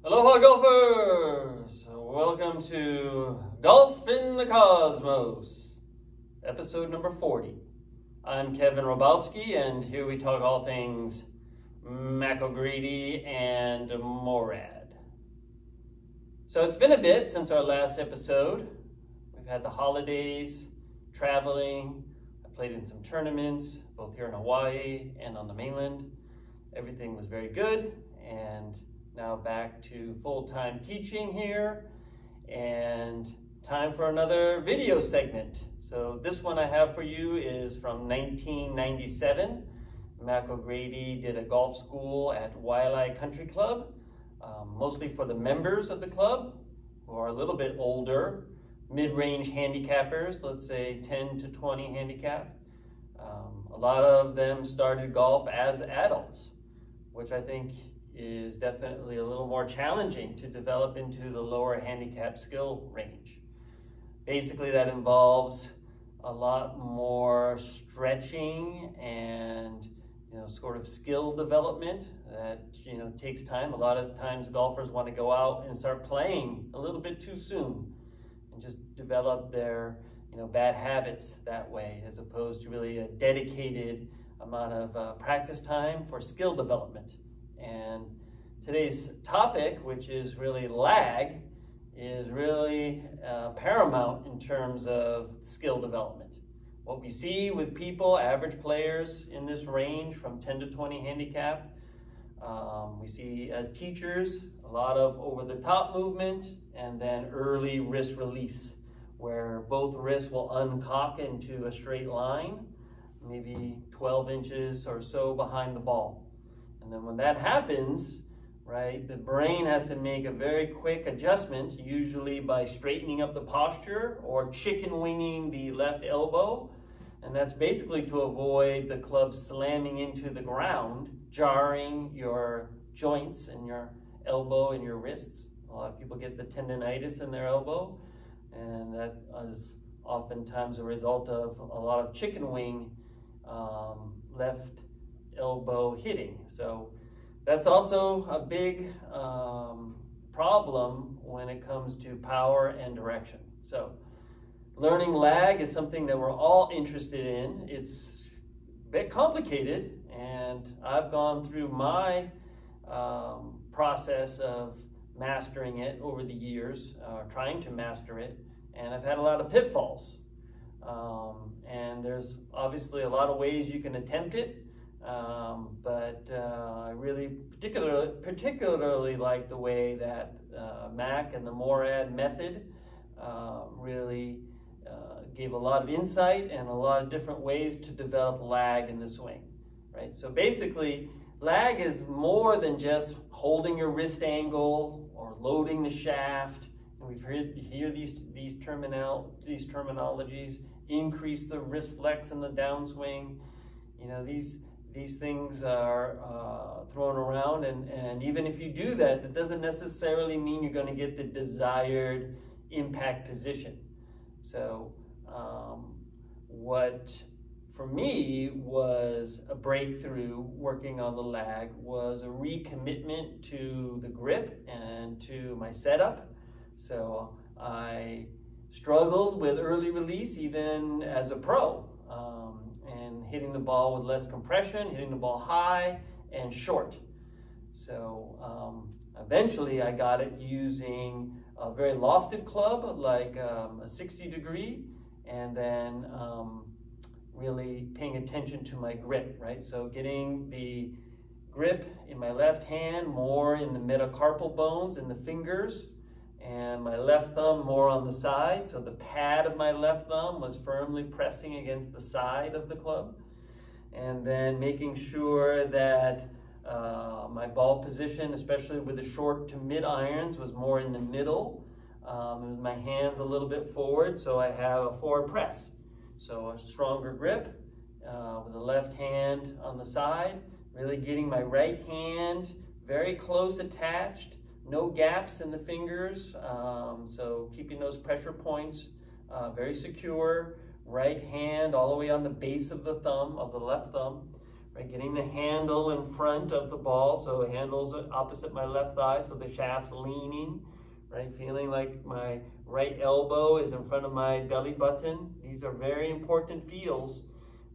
Aloha golfers! Welcome to Golf in the Cosmos, episode number 40. I'm Kevin Ralbovsky, and here we talk all things McElgrady and MORAD. So it's been a bit since our last episode. We've had the holidays, traveling. I played in some tournaments, both here in Hawaii and on the mainland. Everything was very good, and now back to full-time teaching here, and time for another video segment. So this one I have for you is from 1997. McElgrady did a golf school at Waialae Country Club, mostly for the members of the club, who are a little bit older, mid-range handicappers, let's say 10 to 20 handicap. A lot of them started golf as adults, which I think is definitely a little more challenging to develop into the lower handicap skill range. Basically, that involves a lot more stretching and sort of skill development that takes time. A lot of times golfers want to go out and start playing a little bit too soon and just develop their bad habits that way, as opposed to really a dedicated amount of practice time for skill development. And today's topic, which is really lag, is really paramount in terms of skill development. What we see with people, average players in this range from 10 to 20 handicap, we see as teachers a lot of over-the-top movement and then early wrist release, where both wrists will uncock into a straight line, maybe 12 inches or so behind the ball. And then when that happens, right, the brain has to make a very quick adjustment, usually by straightening up the posture or chicken winging the left elbow. And that's basically to avoid the club slamming into the ground, jarring your joints in your elbow and your wrists. A lot of people get the tendonitis in their elbow, and that is oftentimes a result of a lot of chicken wing left elbow hitting. So that's also a big problem when it comes to power and direction. So learning lag is something that we're all interested in. It's a bit complicated, and I've gone through my process of mastering it over the years, trying to master it, and I've had a lot of pitfalls. And there's obviously a lot of ways you can attempt it. But I really particularly like the way that Mac and the MORAD method really gave a lot of insight and a lot of different ways to develop lag in the swing, right? So basically, lag is more than just holding your wrist angle or loading the shaft. And we've hear these terminologies: increase the wrist flex in the downswing. These things are thrown around, and even if you do that, that doesn't necessarily mean you're going to get the desired impact position. So what for me was a breakthrough working on the lag was a recommitment to the grip and to my setup. So I struggled with early release even as a pro. And hitting the ball with less compression, hitting the ball high and short. So eventually I got it using a very lofted club, like a 60 degree, and then really paying attention to my grip, right? So getting the grip in my left hand more in the metacarpal bones in the fingers, and my left thumb more on the side. So the pad of my left thumb was firmly pressing against the side of the club. And then making sure that my ball position, especially with the short to mid irons, was more in the middle. My hands a little bit forward, so I have a forward press. So a stronger grip with the left hand on the side, really getting my right hand very close attached. No gaps in the fingers, so keeping those pressure points very secure. Right hand all the way on the base of the thumb, of the left thumb. right? Getting the handle in front of the ball, so handle's opposite my left thigh, so the shaft's leaning, right? Feeling like my right elbow is in front of my belly button. These are very important feels.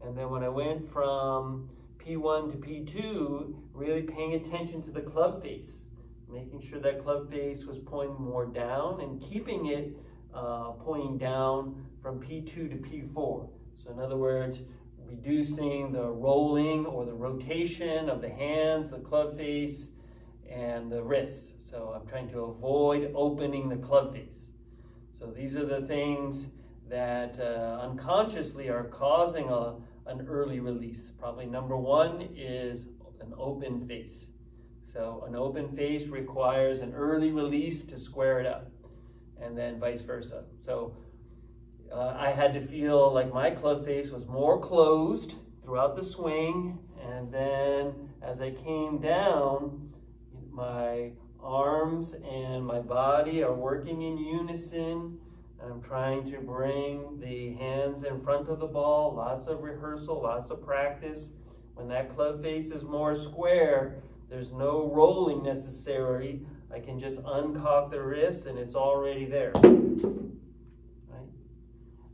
And then when I went from P1 to P2, really paying attention to the club face, making sure that club face was pointing more down and keeping it pointing down from P2 to P4. So in other words, reducing the rolling or the rotation of the hands, the club face, and the wrists. So I'm trying to avoid opening the club face. So these are the things that unconsciously are causing an early release. Probably number one is an open face. So an open face requires an early release to square it up, and then vice versa. So I had to feel like my club face was more closed throughout the swing, and then as I came down, my arms and my body are working in unison. I'm trying to bring the hands in front of the ball, lots of rehearsal, lots of practice. When that club face is more square, there's no rolling necessary. I can just uncock the wrist and it's already there. Right?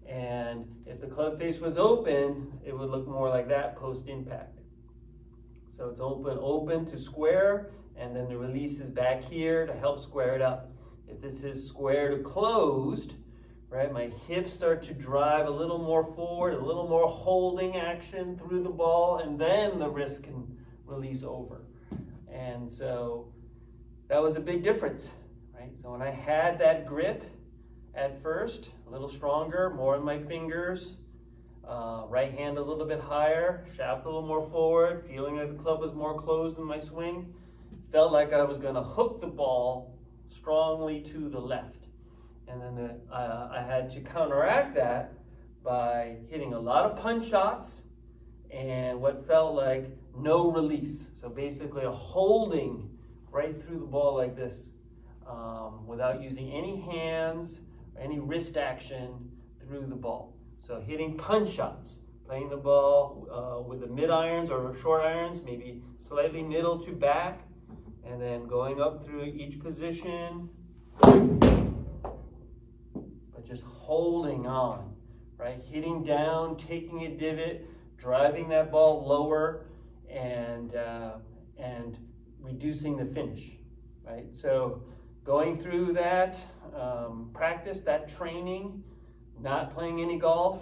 And if the club face was open, it would look more like that post-impact. So it's open to square, and then the release is back here to help square it up. If this is square to closed, right, my hips start to drive a little more forward, a little more holding action through the ball, and then the wrist can release over. And so that was a big difference, right? So when I had that grip at first, a little stronger, more in my fingers, right hand a little bit higher, shaft a little more forward, feeling like the club was more closed in my swing, felt like I was going to hook the ball strongly to the left. And then I had to counteract that by hitting a lot of punch shots and what felt like no release. So basically a holding right through the ball like this without using any hands or any wrist action through the ball. So hitting punch shots, playing the ball with the mid irons or short irons, maybe slightly middle to back, and then going up through each position, but just holding on, right? Hitting down, taking a divot, driving that ball lower, and reducing the finish, right? So going through that practice, that training, not playing any golf,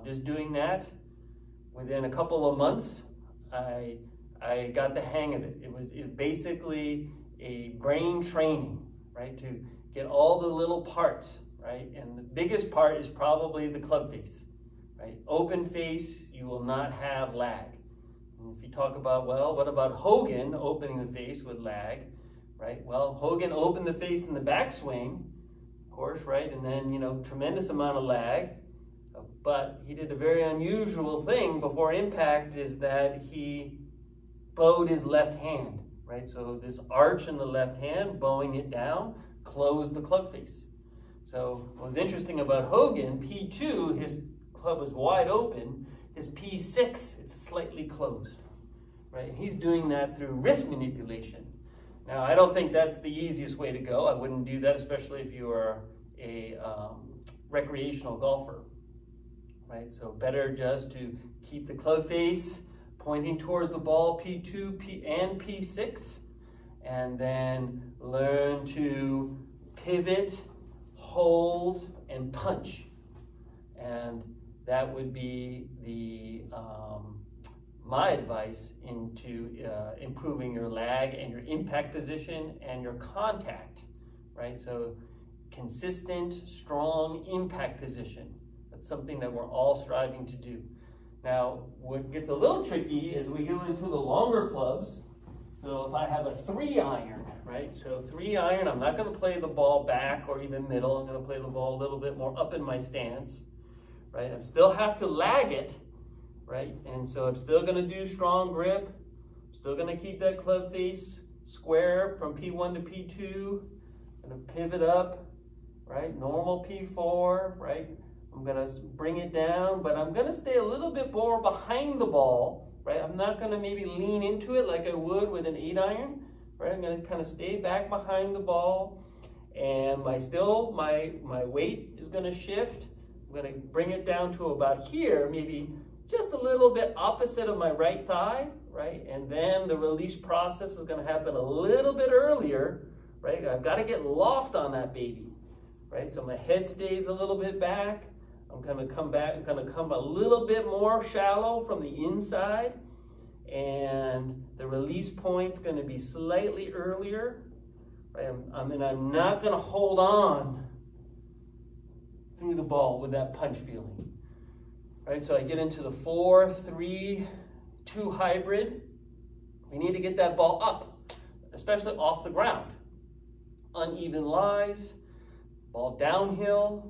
just doing that, within a couple of months, I got the hang of it. It was basically a brain training, right? To get all the little parts, right? And the biggest part is probably the club face, right? Open face, you will not have lag. And if you talk about, well, what about Hogan opening the face with lag, right? Well, Hogan opened the face in the backswing, of course, right? And then, you know, tremendous amount of lag. But he did a very unusual thing before impact, is that he bowed his left hand, right? So this arch in the left hand, bowing it down, closed the club face. So what was interesting about Hogan, P2, his club was wide open. His P6, it's slightly closed, right? And he's doing that through wrist manipulation. Now, I don't think that's the easiest way to go. I wouldn't do that, especially if you are a recreational golfer, right? So better just to keep the club face pointing towards the ball, P2 and P6, and then learn to pivot, hold, and punch. And that would be the my advice into improving your lag and your impact position and your contact, right? So consistent, strong impact position. That's something that we're all striving to do. Now, what gets a little tricky is we go into the longer clubs. So if I have a 3-iron, right? So 3-iron, I'm not going to play the ball back or even middle. I'm going to play the ball a little bit more up in my stance, right? I still have to lag it, right? And so I'm still going to do strong grip. I'm still going to keep that club face square from P1 to P2. I'm going to pivot up, right? Normal P4, right? I'm going to bring it down, but I'm going to stay a little bit more behind the ball right? I'm not gonna maybe lean into it like I would with an 8-iron, right? I'm gonna kind of stay back behind the ball, and my weight is gonna shift. I'm gonna bring it down to about here, maybe just a little bit opposite of my right thigh, right? And then the release process is gonna happen a little bit earlier, right? I've gotta get loft on that baby, right? So my head stays a little bit back. I'm gonna come back, I'm gonna come a little bit more shallow from the inside, and the release point's gonna be slightly earlier, right? I'm not gonna hold on through the ball with that punch feeling, right? So I get into the 4-3-2 hybrid. We need to get that ball up, especially off the ground. Uneven lies, ball downhill.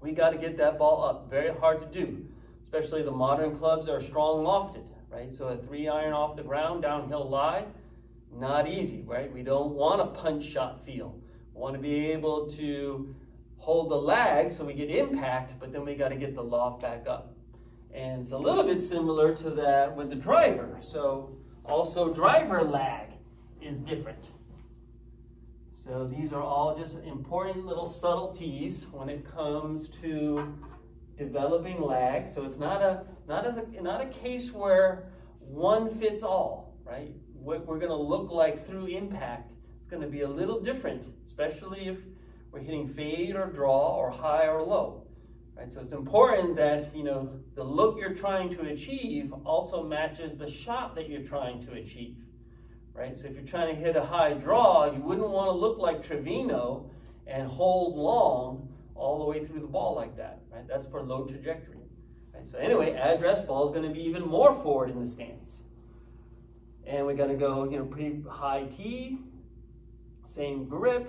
We got to get that ball up. Very hard to do, especially the modern clubs are strong lofted, right? So a 3-iron off the ground, downhill lie, not easy, right? We don't want a punch shot feel. We want to be able to hold the lag so we get impact, but then we got to get the loft back up. And it's a little bit similar to that with the driver. So also driver lag is different. So these are all just important little subtleties when it comes to developing lag. So it's not a case where one fits all, right? What we're going to look like through impact is going to be a little different, especially if we're hitting fade or draw or high or low, right? So it's important that, you know, the look you're trying to achieve also matches the shot that you're trying to achieve. Right? So if you're trying to hit a high draw, you wouldn't want to look like Trevino and hold long all the way through the ball like that, right? That's for low trajectory. Right? So anyway, address ball is going to be even more forward in the stance. And we're going to go, you know, pretty high T, same grip,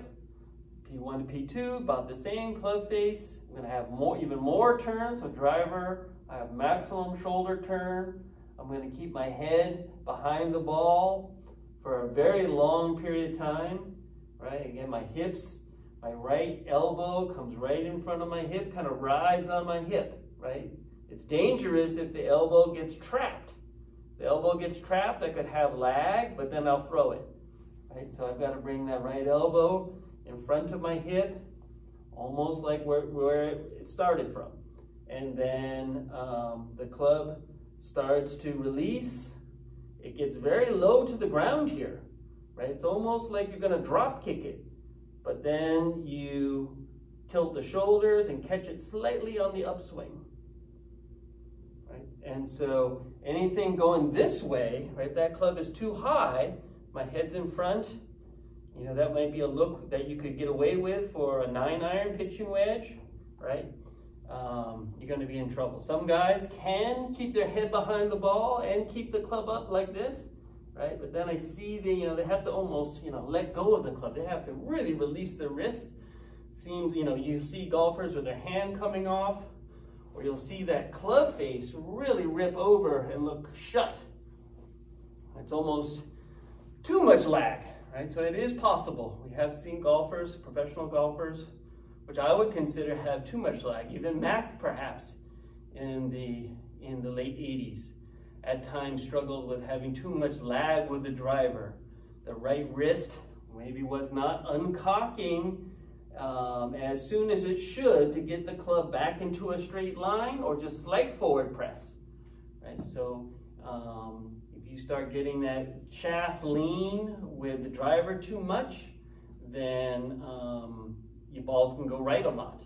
P1 to P2, about the same club face. I'm going to have even more turns. So driver, I have maximum shoulder turn. I'm going to keep my head behind the ball for a very long period of time, right? Again, my hips, my right elbow comes right in front of my hip, kind of rides on my hip, right? It's dangerous if the elbow gets trapped. If the elbow gets trapped, I could have lag, but then I'll throw it, right? So I've got to bring that right elbow in front of my hip, almost like where it started from. And then the club starts to release. It gets very low to the ground here, right? It's almost like you're going to drop kick it, but then you tilt the shoulders and catch it slightly on the upswing, right? And so anything going this way, right? That club is too high, my head's in front, you know, that might be a look that you could get away with for a 9-iron pitching wedge, right? You're going to be in trouble. Some guys can keep their head behind the ball and keep the club up like this, right? But then I see they have to almost, let go of the club. They have to really release their wrist. It seems, you see golfers with their hand coming off, or you'll see that club face really rip over and look shut. It's almost too much lag, right? So it is possible. We have seen golfers, professional golfers, which I would consider have too much lag. Even Mac, perhaps, in the late 80s, at times struggled with having too much lag with the driver. The right wrist maybe was not uncocking as soon as it should to get the club back into a straight line, or just slight forward press, right? So if you start getting that shaft lean with the driver too much, then your balls can go right a lot.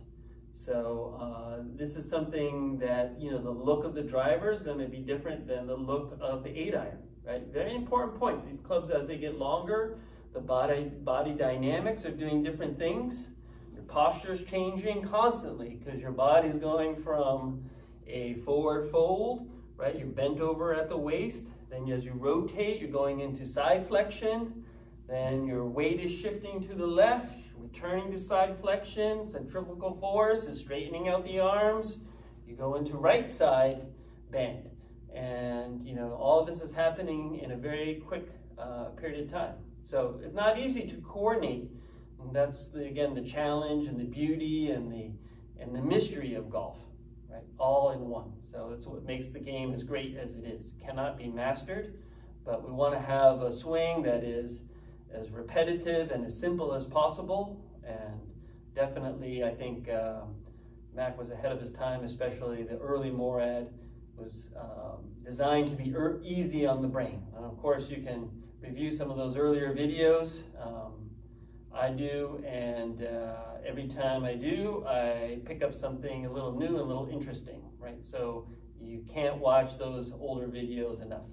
So this is something that, the look of the driver is going to be different than the look of the 8-iron, right? Very important points. These clubs, as they get longer, the body dynamics are doing different things. Your posture is changing constantly because your body's going from a forward fold, right? You're bent over at the waist. Then as you rotate, you're going into side flexion. Then your weight is shifting to the left, returning to side flexion. Centrifugal force is straightening out the arms. You go into right side bend. And, all of this is happening in a very quick period of time. So it's not easy to coordinate. And that's, again, the challenge and the beauty and the mystery of golf. right? All in one. So that's what makes the game as great as it is. Cannot be mastered, but we want to have a swing that is as repetitive and as simple as possible. And definitely, I think Mac was ahead of his time, especially the early MORAD was designed to be easy on the brain. And of course, you can review some of those earlier videos. I do, and every time I do, I pick up something a little new and a little interesting, right? So you can't watch those older videos enough.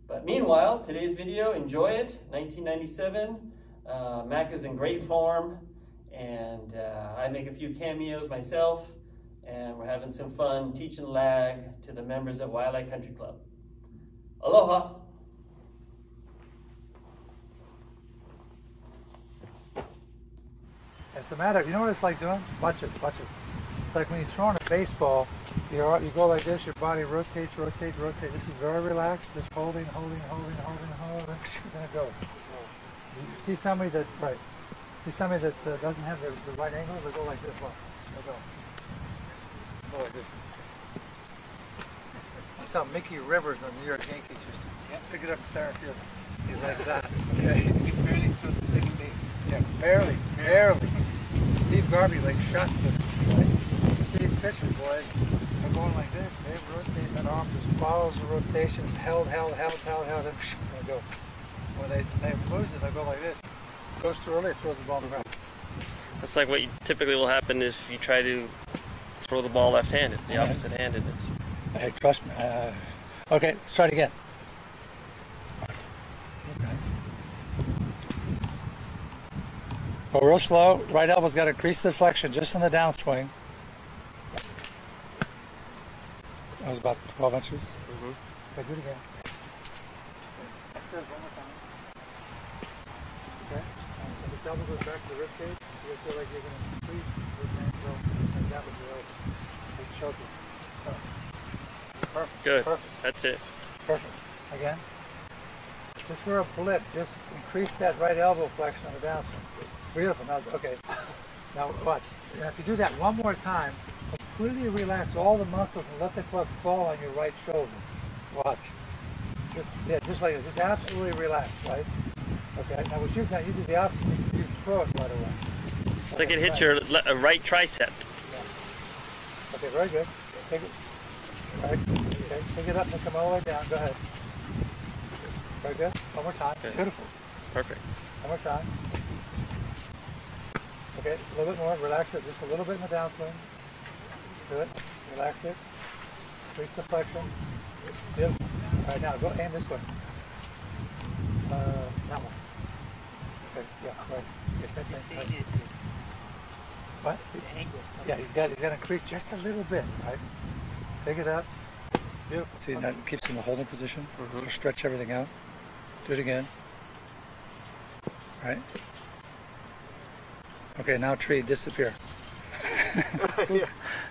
But meanwhile, today's video, enjoy it. 1997, Mac is in great form, and I make a few cameos myself, and we're having some fun teaching lag to the members of Waialae Country Club. Aloha! It's a matter of, you know what it's like doing? Watch this, watch this. It's like when you're throwing a baseball, you go like this, your body rotates, rotates, rotates. This is very relaxed, just holding, then it goes. You see somebody that, right, doesn't have the right angle, they go like this, look, they'll go like this. That's how Mickey Rivers on New York Yankees used to pick it up in center field. He's like that, okay? Barely through the second base. Yeah, barely. Steve Garvey like shot put, right? You see these pitchers, boys, they're going like this. They rotate that arm, just follows the rotations, held, then it goes. When they lose it, they go like this. Goes too early, it throws the ball to the ground. That's like what typically will happen if you try to throw the ball left-handed, the opposite-handedness. Hey, trust me. Okay, let's try it again. Go real slow. Right elbow's got to increase the flexion just in the downswing. That was about 12 inches. Okay, do it again. One more time. Okay. So this elbow goes back to the rib cage. You feel like you're going to increase this angle, and that was your elbow. Like shoulders. Perfect. Good. Perfect. That's it. Perfect. Again. Just for a blip, just increase that right elbow flexion on the downswing. Beautiful. Now, okay. Now watch. Now, if you do that one more time, completely relax all the muscles and let the club fall on your right shoulder. Watch. Just like this. Just absolutely relax, right? Okay. Now what you've done, you do the opposite. You throw it right away. It's like it hits your right tricep. Yeah. Okay. Very good. Take it. Right. Okay. Pick it up and come all the way down. Go ahead. Very good. One more time. Okay. Beautiful. Perfect. One more time. Okay, a little bit more. Relax it just a little bit in the downswing. Good. Relax it. Increase the flexion. Beautiful. All right, now go aim this way. That one. Okay, yeah, right. Okay, same thing. Right. What? Yeah, he's got to increase just a little bit, right? Pick it up. Beautiful. See, now it keeps in the holding position. Stretch everything out. Do it again. Right. Okay, now tree, disappear.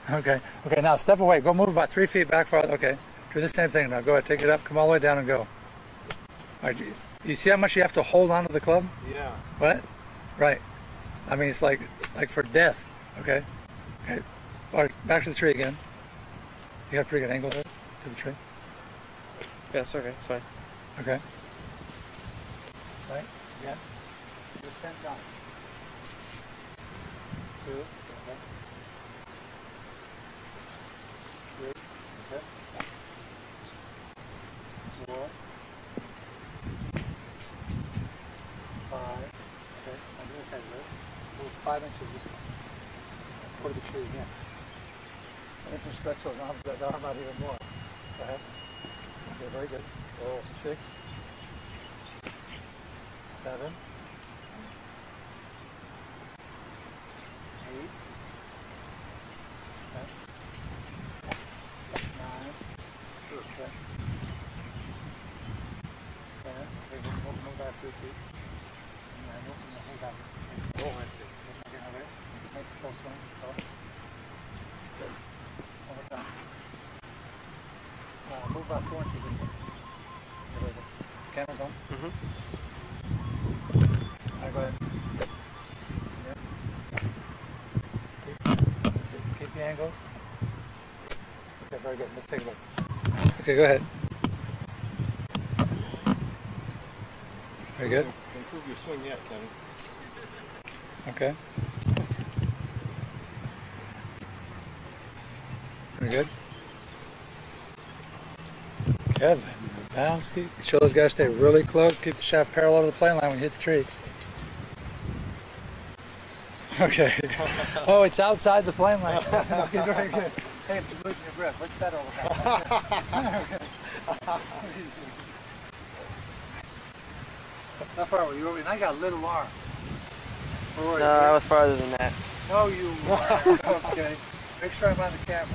Okay, now step away. Go move about 3 feet back farther. Okay, do the same thing now. Go ahead, take it up, come all the way down and go. All right, you see how much you have to hold on to the club? Yeah. What? Right. I mean, it's like for death. Okay. Okay. All right, back to the tree again. You got a pretty good angle there to the tree. Yeah, it's okay. It's fine. Okay. Right. Yeah. Just 10 times. 2, okay. 3, okay. 4, 5, okay. I'm going to move 5 inches this way. Go to the tree again. And this will stretch those arms, that arm out even more. Go ahead. Okay, very good. 6, 7, 8, 9, okay. 10, okay, move back 2 feet. And move back. Oh, I see. Okay, now ready? Make a full swing. Good. One more time. Move about 4 inches this way. Okay, the camera's on? All right, go ahead. Keep the angles. good. Let's take a look. Okay, go ahead. Very good. Improve your swing yet, Kevin. Okay. Very good. Kevin Ralbovsky. Show those guys stay really close. Keep the shaft parallel to the plane line when you hit the tree. Okay. Oh, it's outside the plane line. Okay, very good. Hey, if you're losing your breath, what's that all about? How far were you over? And I got little arms. No, I was farther than that. No, you weren't. Okay. Make sure I'm on the camera.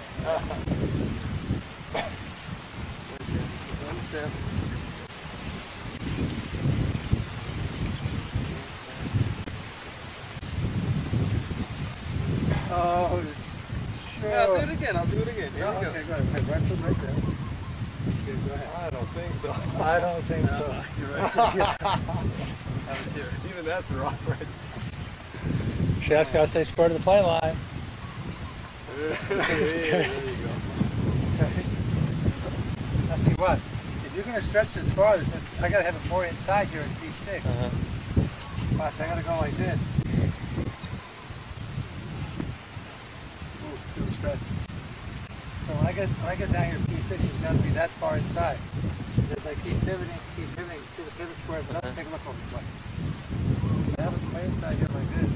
Oh, sure. Yeah, I'll do it again. I'll do it again. Here we go. Okay, go ahead. Right foot right there. Okay, go ahead. I don't think so. I don't think so. You're right. I was here. Even that's wrong, right? Shaft's got to stay square to the plane line. There you go. Now see what? If you're going to stretch this far, I got to have it more inside here at P6. Watch, I got to go like this. Ooh, still stretch. So when I get down here at P6, it's got to be that far inside. As I keep pivoting, see the pivot squares up. Take a look over the way. I have it way inside here like this.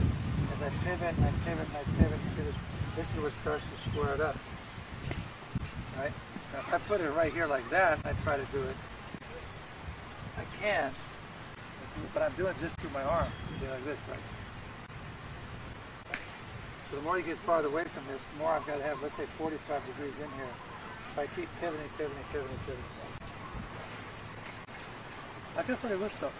As I pivot and I pivot and I pivot and pivot, this is what starts to square it up. Right? Now if I put it right here like that and I try to do it, I can, but I'm doing it just through my arms. You see, like this, right? So the more you get farther away from this, the more I've got to have, let's say, 45 degrees in here. If I keep pivoting, pivoting, pivoting, pivoting. I feel pretty loose though.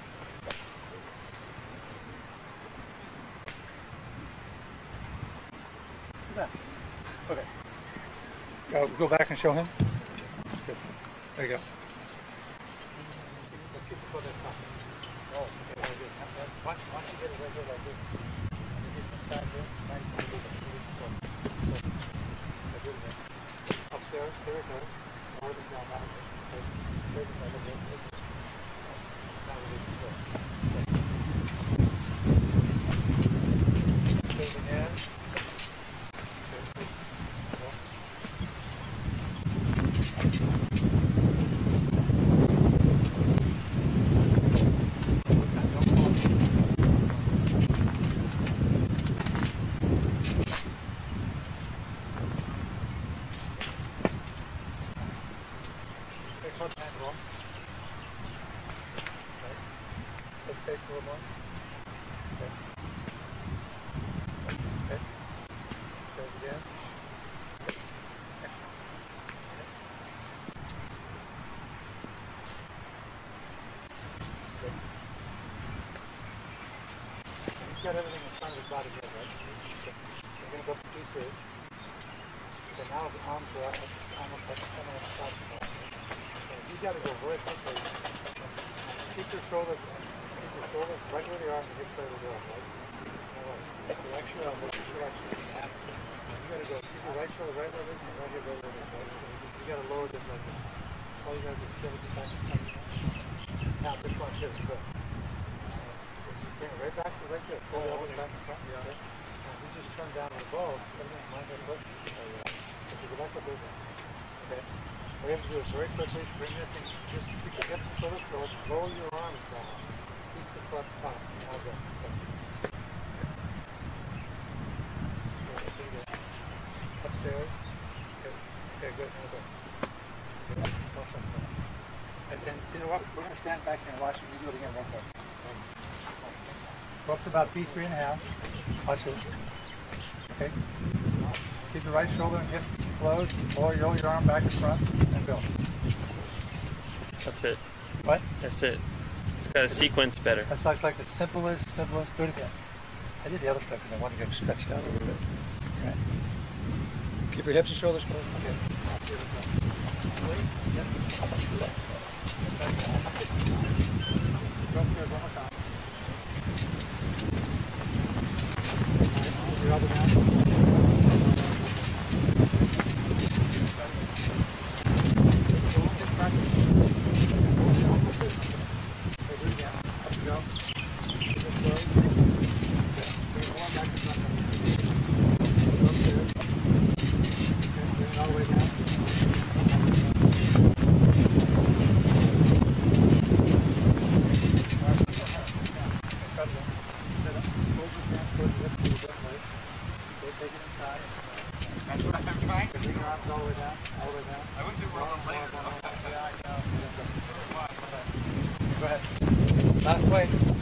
Okay. Go back and show him. Good. There you go. Oh, okay, very good. Once you get it right here like this, upstairs, stay right there. More than down, not now release it there. Okay. Stay again. Face a little more. Okay. Okay. Goes again. Okay. Okay. He's got everything in front of his body here, right? Okay. We're going to go up to P3. So now his arms are almost like the center of the side. So you got to go very quickly. Keep your shoulders right where they are and hip where they are, right? Alright. Direction on which direction is the action. You gotta go, keep your right shoulder right where it is and right here where it is, right? You gotta lower this like this. That's all you gotta do. See how this is back and back. Now this one here, good. Bring it right back to right there. Slowly elbows back in front. Okay? Now you just turn down the bow. Everything's mind that foot. As you go back up over. Okay? What you have to do is very quickly bring your thing, just keep your hips and shoulders closed, roll your arms down. Keep the front top. Now go. Okay. Upstairs. Okay. Okay, good. Now go. Good. And then, you know what? We're going to stand back here and watch it. You do it again real quick. Go up to about B3.5. Watch this. Okay. Keep the right shoulder and hip closed. Roll your arm back in front and go. That's it. What? That's it. It's got a sequence better. That's like the simplest. Do it again. I did the other stuff because I wanted to get them stretched out a little bit. Okay. Keep your hips and shoulders closed. Okay. Yep. Go upstairs one more time. Move your elbow down. That's what I'm trying to bring your arms all the way down, all the way down. I wish it were a little later. Go ahead. Last swing.